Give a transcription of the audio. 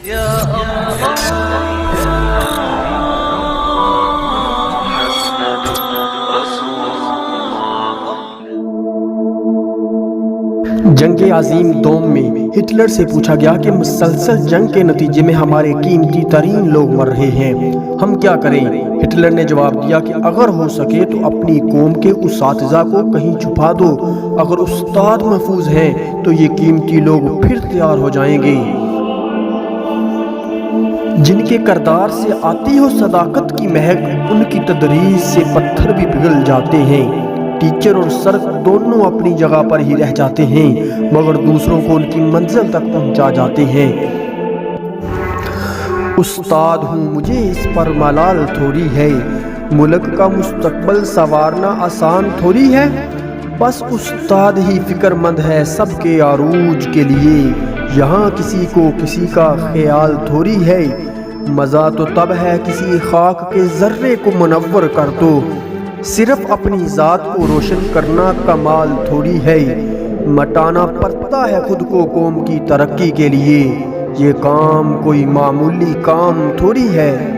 جنگ عظیم دوم میں ہٹلر سے پوچھا گیا کہ مسلسل جنگ کے نتیجے میں ہمارے قیمتی ترین لوگ مر رہے ہیں، ہم کیا کریں؟ ہٹلر نے جواب دیا کہ اگر ہو سکے تو اپنی قوم کے اساتذہ کو کہیں چھپا دو، اگر استاد محفوظ ہیں تو یہ قیمتی لوگ پھر تیار ہو جائیں گے۔ جن کے کردار سے آتی ہو صداقت کی مہک، ان کی تدریس سے پتھر بھی پگھل جاتے ہیں۔ ٹیچر اور سر دونوں اپنی جگہ پر ہی رہ جاتے ہیں، مگر دوسروں کو ان کی منزل تک پہنچا جاتے ہیں۔ استاد ہوں، مجھے اس پر ملال تھوڑی ہے، ملک کا مستقبل سنوارنا آسان تھوڑی ہے، بس استاد ہی فکر مند ہے سب کے عروج کے لیے، یہاں کسی کو کسی کا خیال تھوڑی ہے، مزہ تو تب ہے کسی خاک کے ذرے کو منور کر دو، صرف اپنی ذات کو روشن کرنا کمال تھوڑی ہے، مٹانا پڑتا ہے خود کو قوم کی ترقی کے لیے، یہ کام کوئی معمولی کام تھوڑی ہے۔